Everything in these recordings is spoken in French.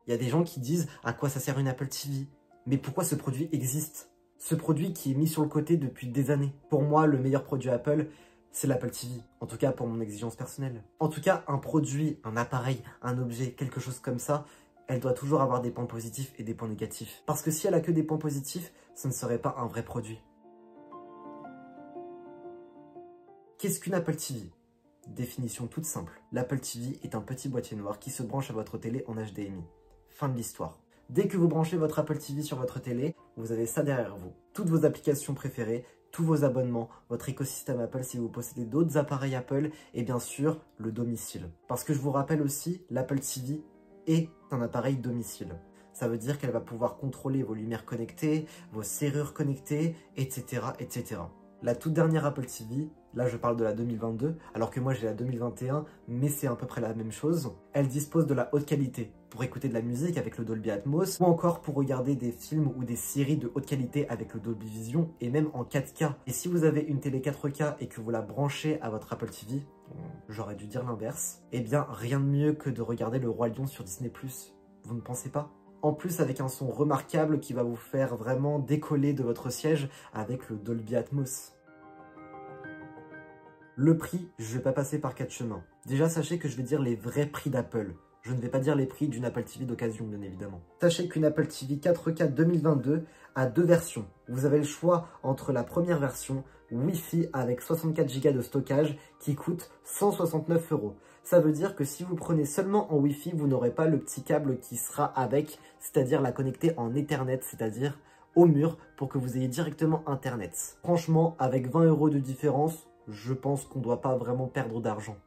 Il y a des gens qui disent à quoi ça sert une Apple TV? Mais pourquoi ce produit existe? Ce produit qui est mis sur le côté depuis des années. Pour moi, le meilleur produit Apple, c'est l'Apple TV. En tout cas, pour mon exigence personnelle. En tout cas, un produit, un appareil, un objet, quelque chose comme ça, elle doit toujours avoir des points positifs et des points négatifs. Parce que si elle a que des points positifs, ce ne serait pas un vrai produit. Qu'est-ce qu'une Apple TV? Définition toute simple. L'Apple TV est un petit boîtier noir qui se branche à votre télé en HDMI. Fin de l'histoire. Dès que vous branchez votre Apple TV sur votre télé, vous avez ça derrière vous. Toutes vos applications préférées, tous vos abonnements, votre écosystème Apple si vous possédez d'autres appareils Apple et bien sûr le domicile. Parce que je vous rappelle aussi, l'Apple TV est un appareil domicile. Ça veut dire qu'elle va pouvoir contrôler vos lumières connectées, vos serrures connectées, etc. etc. La toute dernière Apple TV, là je parle de la 2022, alors que moi j'ai la 2021, mais c'est à peu près la même chose. Elle dispose de la haute qualité pour écouter de la musique avec le Dolby Atmos, ou encore pour regarder des films ou des séries de haute qualité avec le Dolby Vision, et même en 4K. Et si vous avez une télé 4K et que vous la branchez à votre Apple TV, j'aurais dû dire l'inverse, eh bien rien de mieux que de regarder le Roi Lion sur Disney+. Vous ne pensez pas ? En plus avec un son remarquable qui va vous faire vraiment décoller de votre siège avec le Dolby Atmos. Le prix, je ne vais pas passer par 4 chemins. Déjà, sachez que je vais dire les vrais prix d'Apple. Je ne vais pas dire les prix d'une Apple TV d'occasion, bien évidemment. Sachez qu'une Apple TV 4K 2022 a 2 versions. Vous avez le choix entre la première version, Wi-Fi avec 64 Go de stockage, qui coûte 169 €. Ça veut dire que si vous prenez seulement en Wi-Fi, vous n'aurez pas le petit câble qui sera avec, c'est-à-dire la connecter en Ethernet, c'est-à-dire au mur, pour que vous ayez directement Internet. Franchement, avec 20 € de différence, je pense qu'on ne doit pas vraiment perdre d'argent.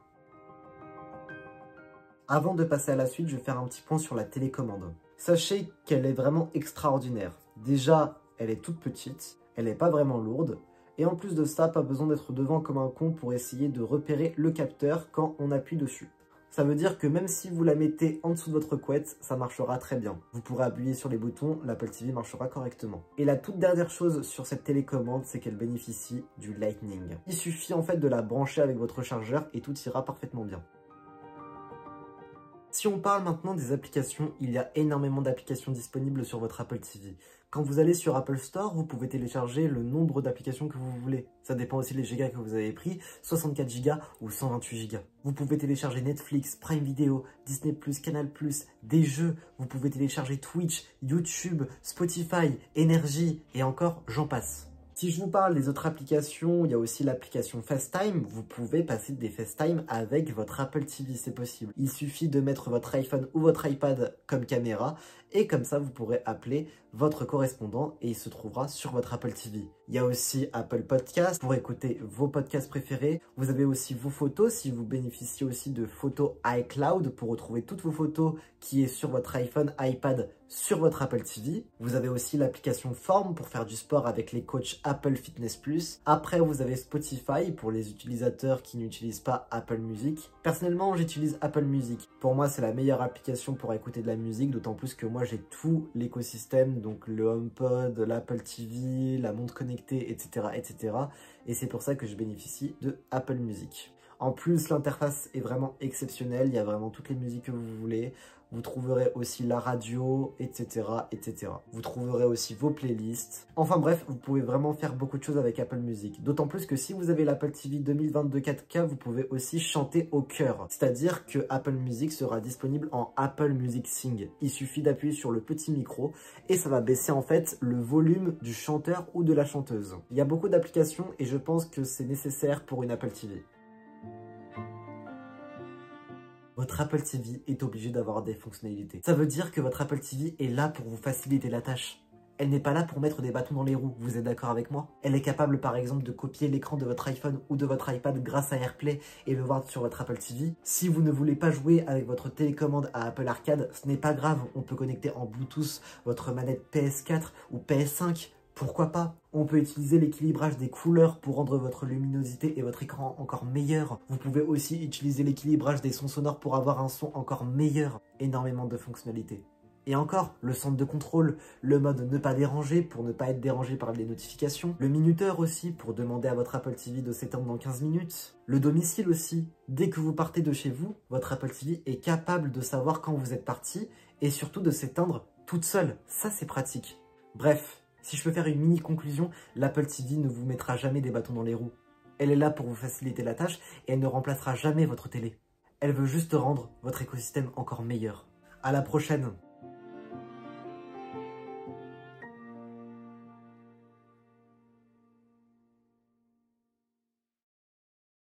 Avant de passer à la suite, je vais faire un petit point sur la télécommande. Sachez qu'elle est vraiment extraordinaire. Déjà, elle est toute petite, elle n'est pas vraiment lourde, et en plus de ça, pas besoin d'être devant comme un con pour essayer de repérer le capteur quand on appuie dessus. Ça veut dire que même si vous la mettez en dessous de votre couette, ça marchera très bien. Vous pourrez appuyer sur les boutons, l'Apple TV marchera correctement. Et la toute dernière chose sur cette télécommande, c'est qu'elle bénéficie du Lightning. Il suffit en fait de la brancher avec votre chargeur et tout ira parfaitement bien. Si on parle maintenant des applications, il y a énormément d'applications disponibles sur votre Apple TV. Quand vous allez sur Apple Store, vous pouvez télécharger le nombre d'applications que vous voulez. Ça dépend aussi des gigas que vous avez pris, 64 Go ou 128 Go. Vous pouvez télécharger Netflix, Prime Video, Disney+, Canal+, des jeux. Vous pouvez télécharger Twitch, YouTube, Spotify, Energy et encore, j'en passe. Si je vous parle des autres applications, il y a aussi l'application FaceTime. Vous pouvez passer des FaceTime avec votre Apple TV, c'est possible. Il suffit de mettre votre iPhone ou votre iPad comme caméra et comme ça, vous pourrez appeler votre correspondant et il se trouvera sur votre Apple TV. Il y a aussi Apple Podcast pour écouter vos podcasts préférés. Vous avez aussi vos photos si vous bénéficiez aussi de photos iCloud pour retrouver toutes vos photos qui est sur votre iPhone, iPad, sur votre Apple TV. Vous avez aussi l'application Form pour faire du sport avec les coachs Apple Fitness Plus. Après, vous avez Spotify pour les utilisateurs qui n'utilisent pas Apple Music. Personnellement, j'utilise Apple Music. Pour moi, c'est la meilleure application pour écouter de la musique, d'autant plus que moi, j'ai tout l'écosystème, donc le HomePod, l'Apple TV, la montre connectée, etc., etc. Et c'est pour ça que je bénéficie de Apple Music. En plus, l'interface est vraiment exceptionnelle. Il y a vraiment toutes les musiques que vous voulez. Vous trouverez aussi la radio, etc., etc. Vous trouverez aussi vos playlists. Enfin bref, vous pouvez vraiment faire beaucoup de choses avec Apple Music. D'autant plus que si vous avez l'Apple TV 2022 4K, vous pouvez aussi chanter au cœur. C'est-à-dire que Apple Music sera disponible en Apple Music Sing. Il suffit d'appuyer sur le petit micro et ça va baisser en fait le volume du chanteur ou de la chanteuse. Il y a beaucoup d'applications et je pense que c'est nécessaire pour une Apple TV. Votre Apple TV est obligé d'avoir des fonctionnalités. Ça veut dire que votre Apple TV est là pour vous faciliter la tâche. Elle n'est pas là pour mettre des bâtons dans les roues, vous êtes d'accord avec moi? Elle est capable par exemple de copier l'écran de votre iPhone ou de votre iPad grâce à AirPlay et le voir sur votre Apple TV. Si vous ne voulez pas jouer avec votre télécommande à Apple Arcade, ce n'est pas grave, on peut connecter en Bluetooth votre manette PS4 ou PS5. Pourquoi pas? On peut utiliser l'équilibrage des couleurs pour rendre votre luminosité et votre écran encore meilleur. Vous pouvez aussi utiliser l'équilibrage des sons sonores pour avoir un son encore meilleur. Énormément de fonctionnalités. Et encore, le centre de contrôle, le mode ne pas déranger pour ne pas être dérangé par les notifications, le minuteur aussi pour demander à votre Apple TV de s'éteindre dans 15 minutes, le domicile aussi. Dès que vous partez de chez vous, votre Apple TV est capable de savoir quand vous êtes parti et surtout de s'éteindre toute seule. Ça, c'est pratique. Bref, si je peux faire une mini conclusion, l'Apple TV ne vous mettra jamais des bâtons dans les roues. Elle est là pour vous faciliter la tâche et elle ne remplacera jamais votre télé. Elle veut juste rendre votre écosystème encore meilleur. À la prochaine!